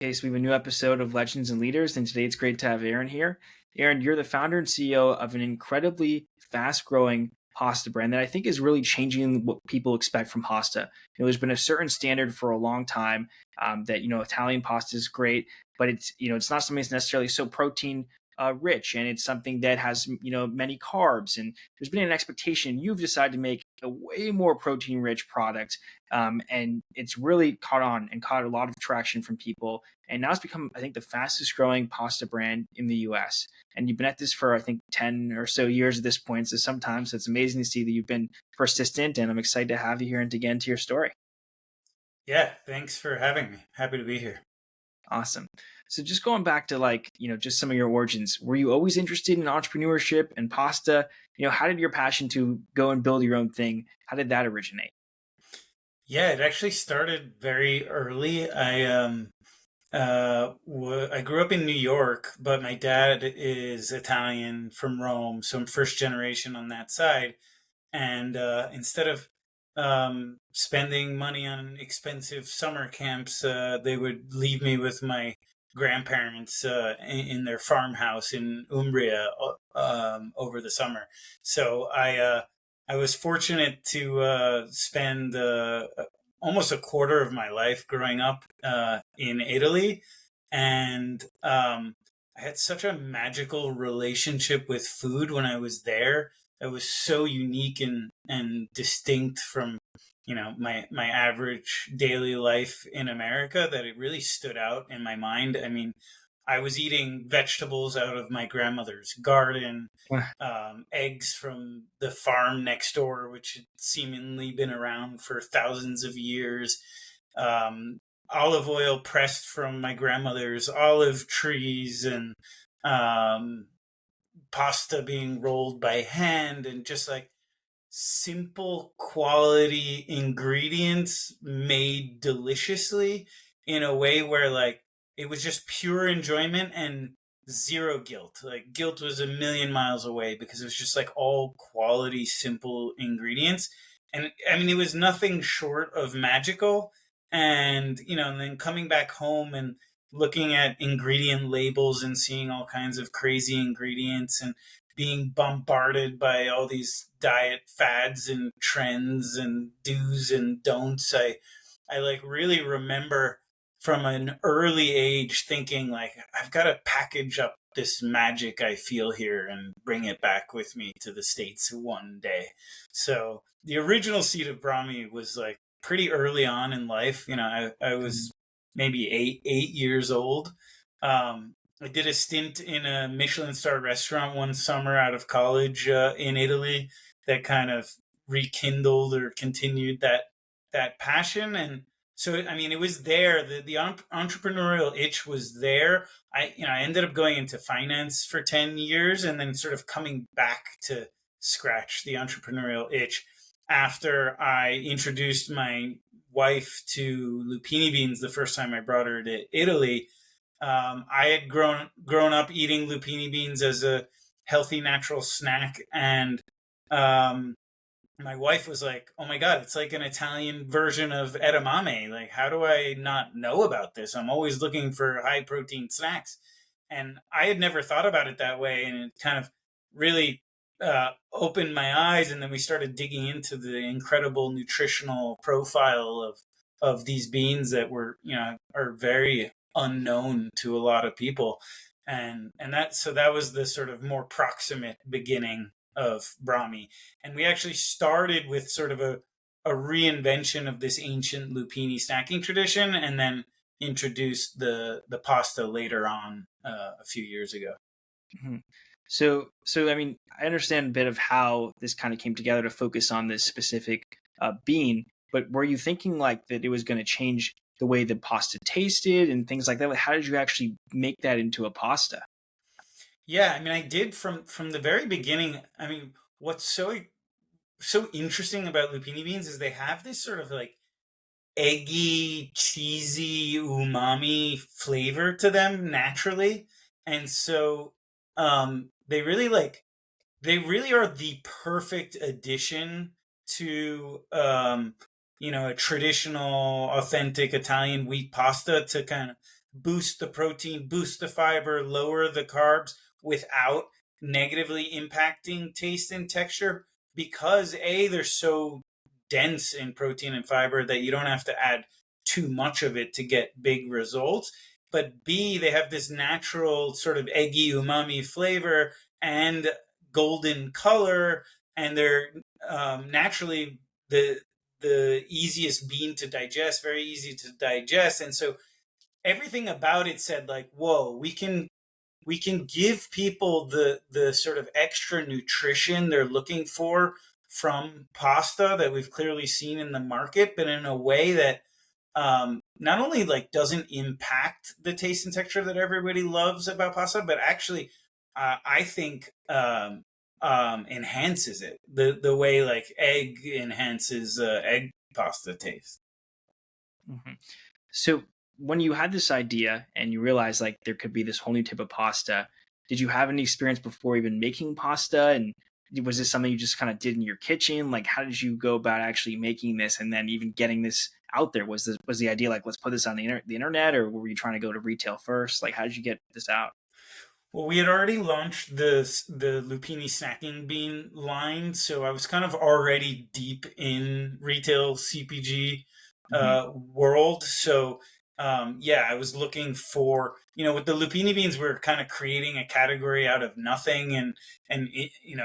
Okay, so we have a new episode of Legends and Leaders, and today it's great to have Aaron here. Aaron, you're the founder and CEO of an incredibly fast-growing pasta brand that I think is really changing what people expect from pasta. There's been a certain standard for a long time that Italian pasta is great, but it's not something that's necessarily so protein rich, and it's something that has many carbs. And there's been an expectation. You've decided to make a way more protein rich product, and it's really caught on and caught a lot of traction from people, and now it's become, I think, the fastest growing pasta brand in the US. And you've been at this for, I think, 10 or so years at this point. So sometimes it's amazing to see that you've been persistent, and I'm excited to have you here and to get into your story. Yeah, thanks for having me. Happy to be here. Awesome. So just going back to just some of your origins, were you always interested in entrepreneurship and pasta? How did your passion to go and build your own thing, how did that originate? Yeah, it actually started very early. I grew up in New York, but my dad is Italian from Rome, so I'm first generation on that side. And instead of spending money on expensive summer camps, they would leave me with my grandparents in their farmhouse in Umbria over the summer. So I was fortunate to spend almost a quarter of my life growing up in Italy, and I had such a magical relationship with food when I was there. That was so unique and distinct from my average daily life in America that it really stood out in my mind. I mean, I was eating vegetables out of my grandmother's garden, eggs from the farm next door, which had seemingly been around for thousands of years, um, olive oil pressed from my grandmother's olive trees, and um, pasta being rolled by hand, and just like simple quality ingredients made deliciously in a way where like it was just pure enjoyment and zero guilt. Like guilt was a million miles away because it was just like all quality simple ingredients. And I mean it was nothing short of magical. And and then coming back home and looking at ingredient labels and seeing all kinds of crazy ingredients and being bombarded by all these diet fads and trends and do's and don'ts. I like really remember from an early age thinking like I've got to package up this magic I feel here and bring it back with me to the States one day. So the original seed of Brahmi was like pretty early on in life. I was maybe eight years old. I did a stint in a Michelin star restaurant one summer out of college in Italy that kind of rekindled or continued that passion. And so I mean it was there. The entrepreneurial itch was there. I ended up going into finance for 10 years and then sort of coming back to scratch the entrepreneurial itch after I introduced my wife to lupini beans the first time I brought her to Italy. I had grown up eating lupini beans as a healthy natural snack, and um, my wife was like, "Oh my god, it's like an Italian version of edamame. Like, how do I not know about this? I'm always looking for high protein snacks." And I had never thought about it that way, and it kind of really opened my eyes. And then we started digging into the incredible nutritional profile of these beans that were are very unknown to a lot of people, and that was the sort of more proximate beginning of Brahmi. And we actually started with sort of a reinvention of this ancient lupini snacking tradition, and then introduced the pasta later on a few years ago. Mhm. So I mean, I understand a bit of how this kind of came together to focus on this specific bean, but were you thinking like that it was going to change the way the pasta tasted and things like that? Like, how did you actually make that into a pasta? Yeah, I mean, I did from the very beginning. I mean, what's so interesting about lupini beans is they have this sort of like eggy, cheesy, umami flavor to them naturally. And so they really are the perfect addition to a traditional authentic Italian wheat pasta to kind of boost the protein, boost the fiber, lower the carbs without negatively impacting taste and texture, because they're so dense in protein and fiber that you don't have to add too much of it to get big results. But B, they have this natural sort of eggy umami flavor and golden color, and they're naturally the easiest bean to digest, very easy to digest. And so everything about it said like, whoa, we can give people the sort of extra nutrition they're looking for from pasta that we've clearly seen in the market, but in a way that not only like doesn't impact the taste and texture that everybody loves about pasta, but actually I think enhances it the way like egg enhances egg pasta taste. Mhm. So when you had this idea and you realized like there could be this whole new type of pasta, did you have any experience before even making pasta? And was this something you just kind of did in your kitchen? Like, how did you go about actually making this and then even getting this out there? Was the idea like let's put this on the internet, or were you trying to go to retail first? Like, how did you get this out? Well, we had already launched the lupini snacking bean line, so I was kind of already deep in retail CPG Hmm. world. So yeah, I was looking for, with the lupini beans, we are kind of creating a category out of nothing, and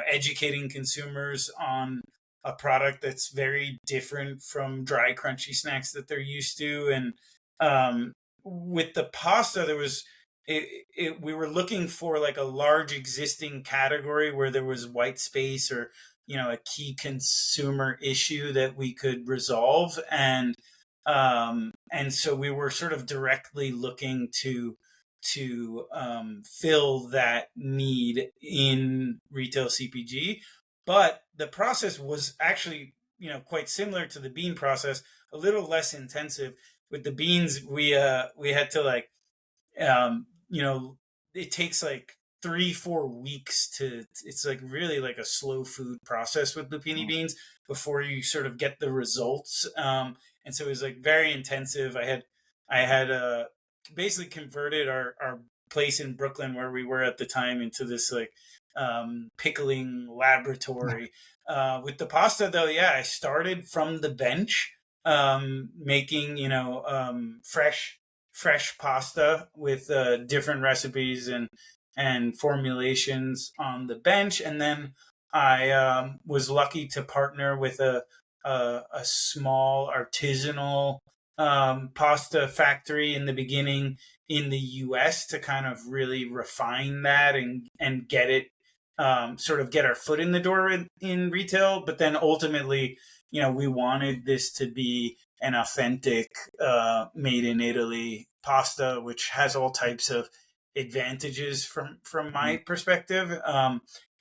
educating consumers on a product that's very different from dry crunchy snacks that they're used to. And with the pasta, there was we were looking for like a large existing category where there was white space, or a key consumer issue that we could resolve. And so we were sort of directly looking to fill that need in retail CPG. But the process was actually quite similar to the bean process, a little less intensive. With the beans, we had to like it takes like 3-4 weeks to, it's like really like a slow food process with lupini beans before you sort of get the results. And so it was like very intensive. I had basically converted our place in Brooklyn where we were at the time into this like pickling laboratory. With the pasta though, yeah, I started from the bench, making fresh pasta with different recipes and formulations on the bench. And then I was lucky to partner with a small artisanal pasta factory in the beginning in the US to kind of really refine that and get it, sort of get our foot in the door in retail. But then ultimately, we wanted this to be an authentic, made in Italy pasta, which has all types of advantages from my perspective.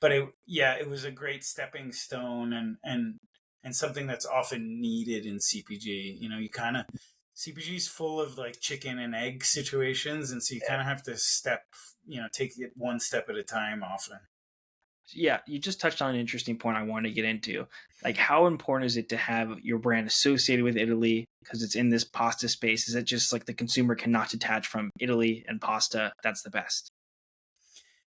But it was a great stepping stone, and something that's often needed in CPG. You kind of, CPG is full of like chicken and egg situations, and so you kind of have to take it one step at a time often. Yeah, you just touched on an interesting point I want to get into. Like, how important is it to have your brand associated with Italy because it's in this pasta space? Is it just like the consumer cannot detach from Italy and pasta? That's the best.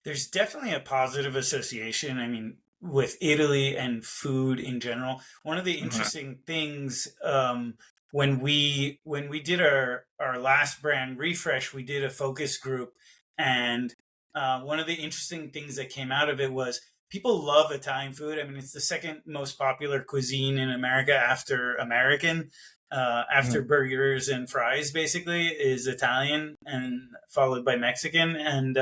There's definitely a positive association. I mean, with Italy and food in general. One of the Uh-huh. interesting things, when we did our last brand refresh, we did a focus group, and one of the interesting things that came out of it was people love Italian food. I mean, it's the second most popular cuisine in America after American. After Mhm. burgers and fries, basically, is Italian, and followed by Mexican. And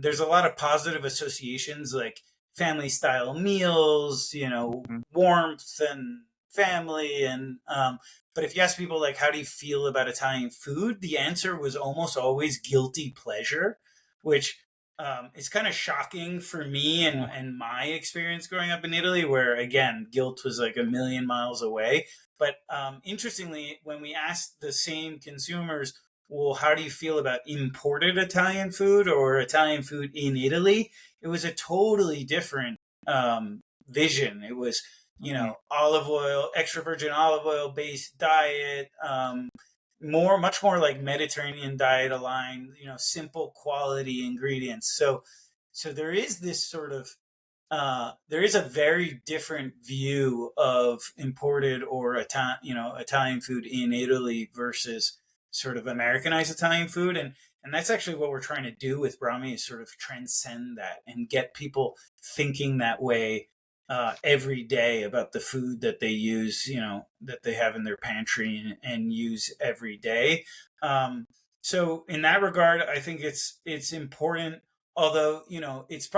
there's a lot of positive associations, like family style meals, Mhm. warmth and family. And but if you ask people like, how do you feel about Italian food, the answer was almost always guilty pleasure, which is kind of shocking for me and Yeah. and my experience growing up in Italy, where again guilt was like a million miles away. But interestingly, when we asked the same consumers, well, how do you feel about imported Italian food or Italian food in Italy? It was a totally different vision. It was, Mhm. olive oil, extra virgin olive oil based diet, much more like Mediterranean diet aligned, simple quality ingredients. So there is this sort of there is a very different view of imported or Italian food in Italy versus sort of Americanized Italian food, and that's actually what we're trying to do with Brahmi, is sort of transcend that and get people thinking that way every day about the food that they use, that they have in their pantry and use every day. So in that regard, I think it's important, although it's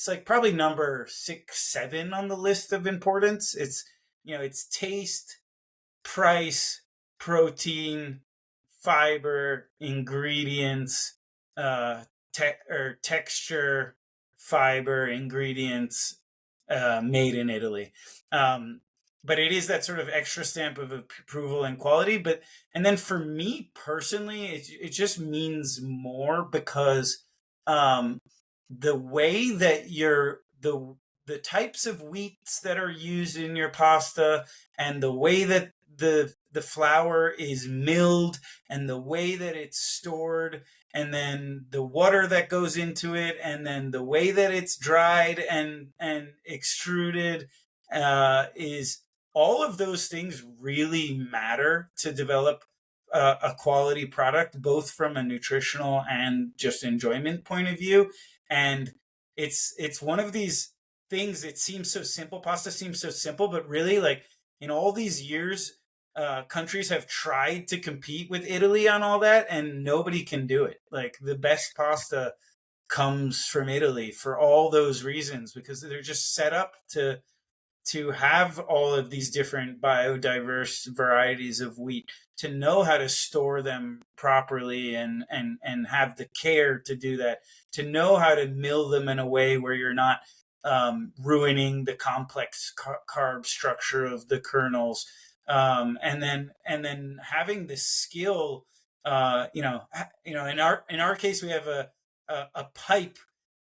like probably number 6 7 on the list of importance. It's taste, price, protein, fiber, ingredients, or texture, fiber, ingredients, made in Italy. But it is that sort of extra stamp of approval and quality. And then for me personally, it just means more because the way that the types of wheats that are used in your pasta, and the way that the flour is milled, and the way that it's stored, and then the water that goes into it, and then the way that it's dried and extruded, is all of those things really matter to develop a quality product, both from a nutritional and just enjoyment point of view. And it's one of these things. It seems so simple. Pasta seems so simple, but really, like, in all these years, countries have tried to compete with Italy on all that, and nobody can do it. Like, the best pasta comes from Italy for all those reasons, because they're just set up to have all of these different biodiverse varieties of wheat, to know how to store them properly, and have the care to do that, to know how to mill them in a way where you're not ruining the complex carb structure of the kernels, and then having the skill. In our case, we have a pipe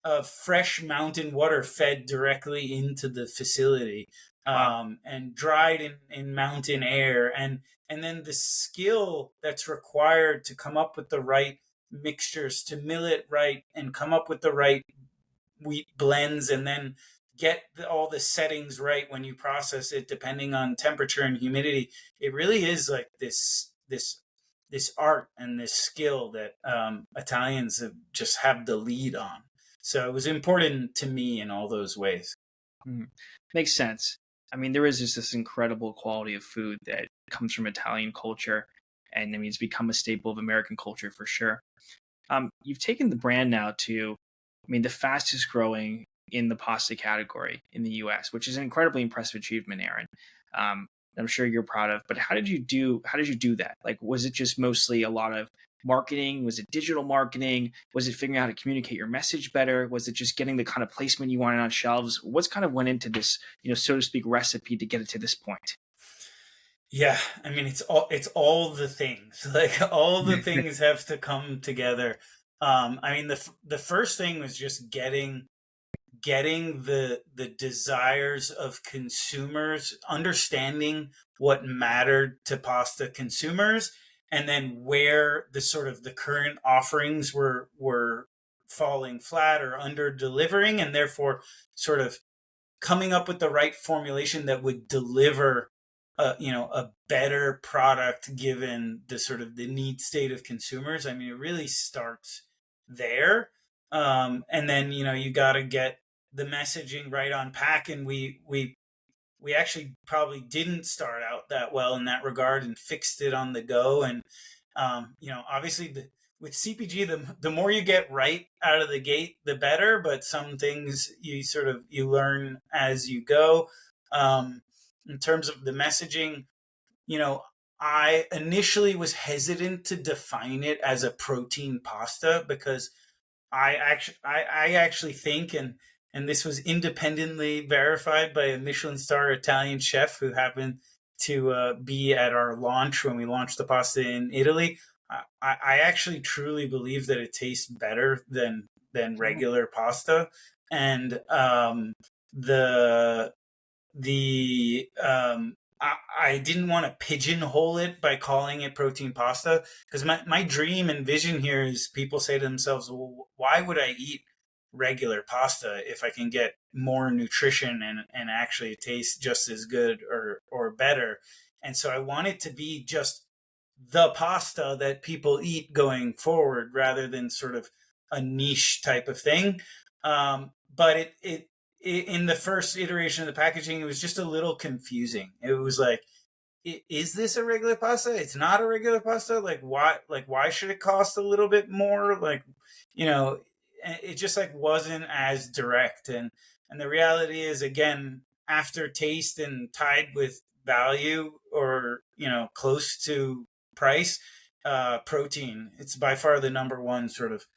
of fresh mountain water fed directly into the facility, Wow. and dried in mountain air, and then the skill that's required to come up with the right mixtures, to mill it right, and come up with the right wheat blends, and then get all the settings right when you process it, depending on temperature and humidity. It really is like this art and this skill that Italians just have the lead on. So it was important to me in all those ways. Mhm. Makes sense. I mean, there is just this incredible quality of food that comes from Italian culture, and I mean, it's become a staple of American culture for sure. You've taken the brand now to, I mean, the fastest growing in the pasta category in the U.S., which is an incredibly impressive achievement, Aaron. I'm sure you're proud of. But how did you do? How did you do that? Like, was it just mostly a lot of marketing? Was it digital marketing? Was it figuring out how to communicate your message better? Was it just getting the kind of placement you wanted on shelves? What's kind of went into this, so to speak, recipe to get it to this point? Yeah, I mean, it's all the things. Like, all the things have to come together. I mean, the first thing was just getting the desires of consumers, understanding what mattered to pasta consumers, and then where the sort of the current offerings were falling flat or under delivering, and therefore sort of coming up with the right formulation that would deliver a better product given the sort of the need state of consumers. I mean, it really starts there. And then you got to get the messaging right on pack, and we actually probably didn't start out that well in that regard, and fixed it on the go. And obviously, with CPG, the more you get right out of the gate, the better. But some things you learn as you go. In terms of the messaging, you know, I initially was hesitant to define it as a protein pasta, because I actually think, and this was independently verified by a Michelin star Italian chef who happened to be at our launch when we launched the pasta in Italy. I actually truly believe that it tastes better than Oh, regular pasta, and the I didn't want to pigeonhole it by calling it protein pasta, because my dream and vision here is people say to themselves, well, why would I eat regular pasta if I can get more nutrition and actually taste just as good or better? And so I want it to be just the pasta that people eat going forward rather than sort of a niche type of thing. But in the first iteration of the packaging, it was just a little confusing. It was like, is this a regular pasta? It's not a regular pasta. Why should it cost a little bit more? Like, you know, it just like wasn't as direct. And the reality is, again, after taste and tied with value, or close to price, protein, it's by far the number one sort of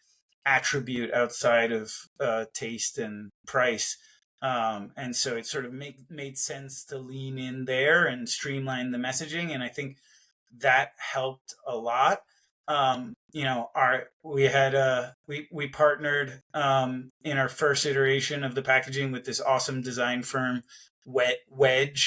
attribute outside of taste and price. And so it sort of made sense to lean in there and streamline the messaging. And I think that helped a lot. Our we partnered in our first iteration of the packaging with this awesome design firm, Wedge.work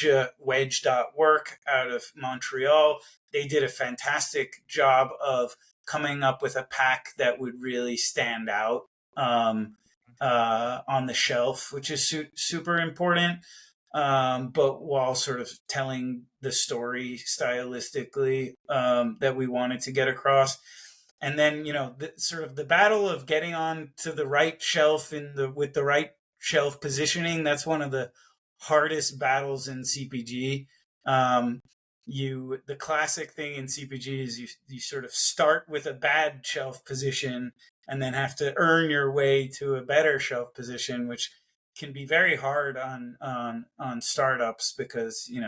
out of Montreal. They did a fantastic job of coming up with a pack that would really stand out on the shelf, which is super important. But while sort of telling the story stylistically that we wanted to get across. And then, sort of the battle of getting on to the right shelf with the right shelf positioning. That's one of the hardest battles in CPG. The classic thing in CPG is you sort of start with a bad shelf position and then have to earn your way to a better shelf position, which can be very hard on startups, because you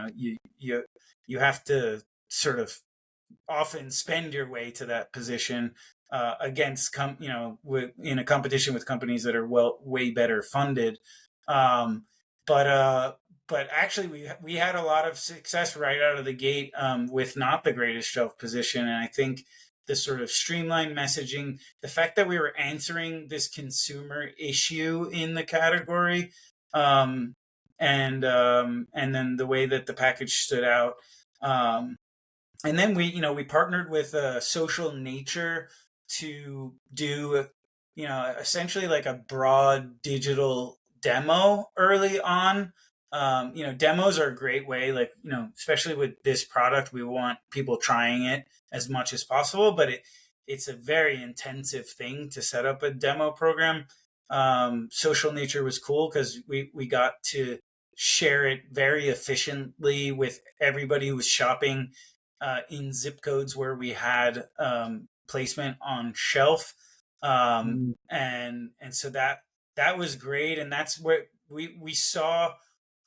have to sort of often spend your way to that position against in a competition with companies that are way better funded. Um, but but actually we had a lot of success right out of the gate with not the greatest shelf position. And I think the sort of streamlined messaging, the fact that we were answering this consumer issue in the category, um, and then the way that the package stood out. And then we partnered with Social Nature to do essentially like a broad digital demo early on. Demos are a great way, like, especially with this product, we want people trying it as much as possible, but it's a very intensive thing to set up a demo program. Social Nature was cool because we got to share it very efficiently with everybody who was shopping in zip codes where we had placement on shelf. And so that was great. And that's where we saw,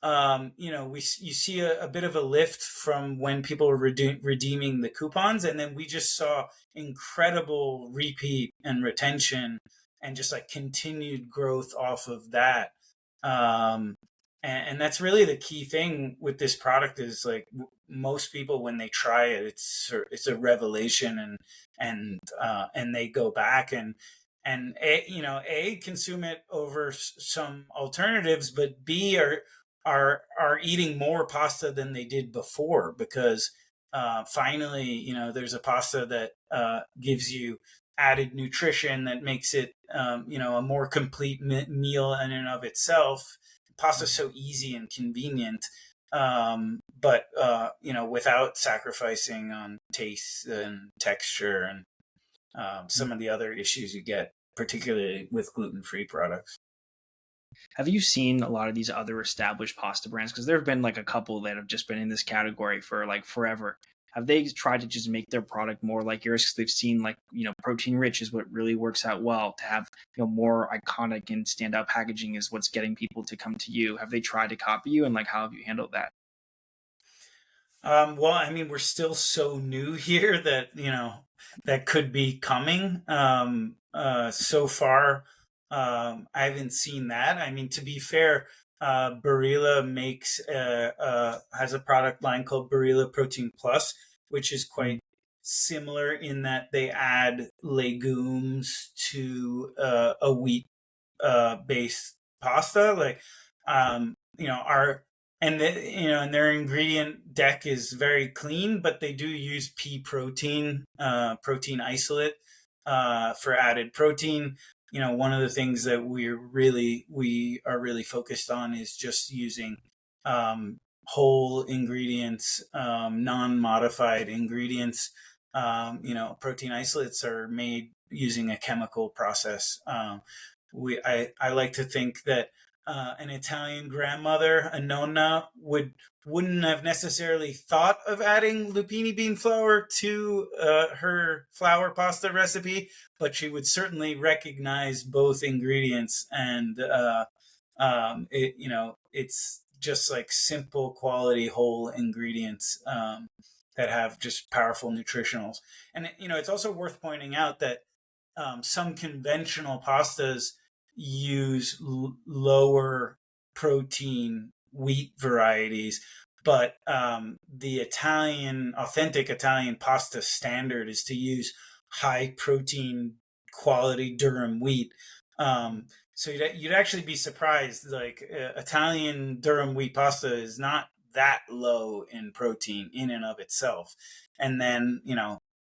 you see a bit of a lift from when people were redeeming the coupons. And then we just saw incredible repeat and retention and just like continued growth off of that. And that's really the key thing with this product is like most people, when they try it, it's a revelation, and they go back and a consume it over some alternatives, but B are eating more pasta than they did before, because finally, there's a pasta that gives you added nutrition that makes it a more complete meal in and of itself. Pasta is so easy and convenient, but without sacrificing on taste and texture and some of the other issues you get, particularly with gluten-free products. Have you seen a lot of these other established pasta brands? Because there have been like a couple that have just been in this category for like forever. Have they tried to just make their product more like yours? Because they've seen like, protein rich is what really works out well. To have, more iconic and standout packaging is what's getting people to come to you. Have they tried to copy you, and like how have you handled that? Well, I mean, we're still so new here that that could be coming. So far, I haven't seen that. I mean, to be fair, Barilla has a product line called Barilla Protein Plus, which is quite similar in that they add legumes to a wheat based pasta. Like, our and and their ingredient deck is very clean, but they do use pea protein, protein isolate, for added protein. One of the things that we are really focused on is just using whole ingredients, non-modified ingredients. Protein isolates are made using a chemical process. I like to think that an Italian grandmother, a nonna, wouldn't have necessarily thought of adding lupini bean flour to her flour pasta recipe, but she would certainly recognize both ingredients, and it's just like simple quality whole ingredients that have just powerful nutritionals. And it's also worth pointing out that some conventional pastas use lower protein wheat varieties, but the authentic Italian pasta standard is to use high protein quality durum wheat. So you'd actually be surprised. Like Italian durum wheat pasta is not that low in protein in and of itself, and then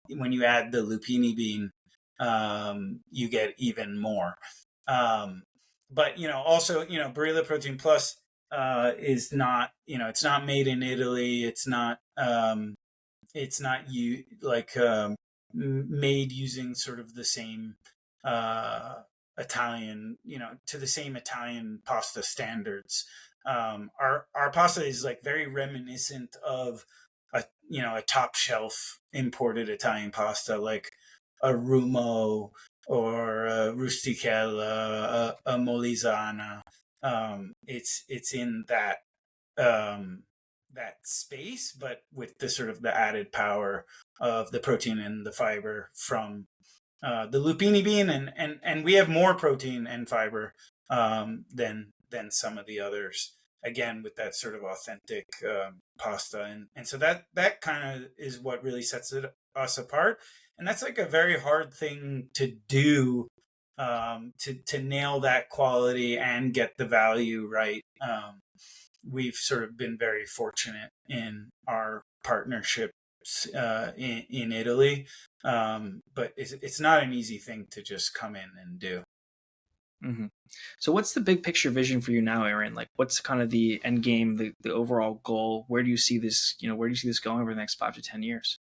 when you add the lupini bean, you get even more. But also Barilla Protein Plus is not it's not made in Italy. It's not made using sort of the same Italian, to the same Italian pasta standards. Our pasta is like very reminiscent of a top shelf imported Italian pasta, like a Rumo or a Rusticella, a Molizana. It's in that space, but with the sort of the added power of the protein and the fiber from the lupini bean, and we have more protein and fiber than some of the others. Again, with that sort of authentic pasta, and so that kind of is what really sets us apart, and that's like a very hard thing to do, to nail that quality and get the value right. We've sort of been very fortunate in our partnership in Italy, but it's not an easy thing to just come in and do. Hmm. So, what's the big picture vision for you now, Aaron? Like, what's kind of the end game, the overall goal? Where do you see this? Where do you see this going over the next 5 to 10 years?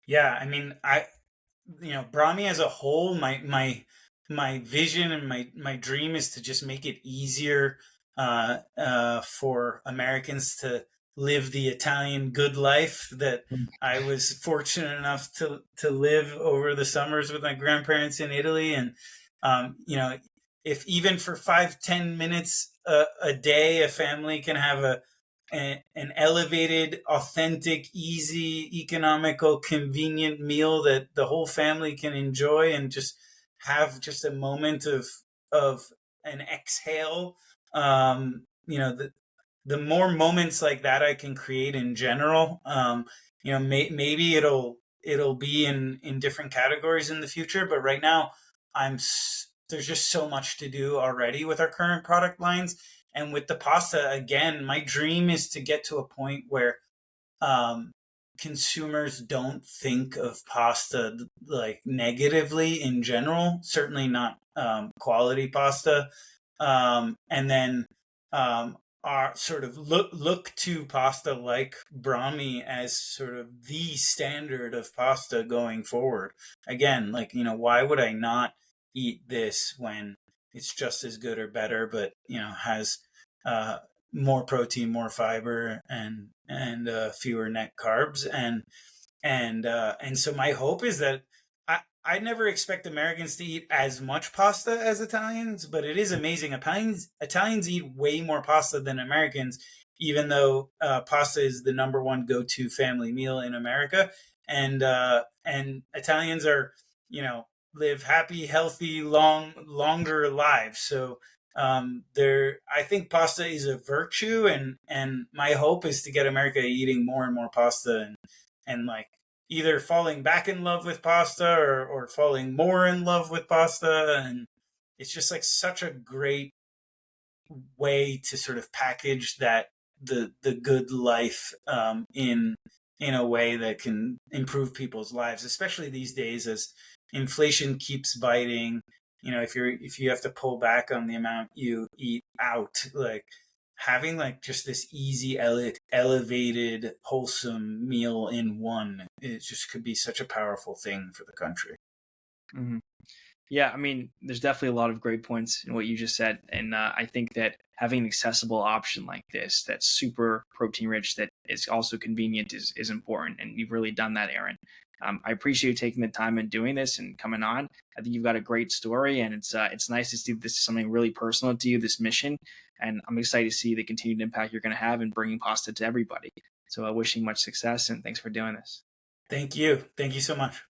Yeah, I mean, Brahmi as a whole, my vision and my dream is to just make it easier for Americans to live the Italian good life that I was fortunate enough to live over the summers with my grandparents in Italy. And if even for 5-10 minutes a day, a family can have an elevated, authentic, easy, economical, convenient meal that the whole family can enjoy, and just have just a moment of an exhale. The more moments like that I can create in general, maybe it'll be in different categories in the future. But right now, there's just so much to do already with our current product lines. And with the pasta, again, my dream is to get to a point where um, consumers don't think of pasta like negatively in general. Certainly not quality pasta, and then are sort of look to pasta like Brahmi as sort of the standard of pasta going forward. Again, like why would I not eat this when it's just as good or better, but has uh, more protein, more fiber, and fewer net carbs, and so my hope is that I never expect Americans to eat as much pasta as Italians, but it is amazing. Italians eat way more pasta than Americans, even though pasta is the number one go-to family meal in America, and Italians are live happy, healthy, longer lives. So there, I think pasta is a virtue, and my hope is to get America eating more and more pasta, and like either falling back in love with pasta, or falling more in love with pasta. And it's just like such a great way to sort of package that the good life in a way that can improve people's lives, especially these days as inflation keeps biting. You know, if you have to pull back on the amount you eat out, like having like just this easy, elevated, wholesome meal in one, it just could be such a powerful thing for the country. Mhm. Yeah, I mean, there's definitely a lot of great points in what you just said, and I think that having an accessible option like this that's super protein rich, that is also convenient, is important, and you've really done that, Aaron. I appreciate you taking the time and doing this and coming on. I think you've got a great story, and it's nice to see this is something really personal to you, this mission, and I'm excited to see the continued impact you're going to have in bringing pasta to everybody. So, wishing much success, and thanks for doing this. Thank you. Thank you so much.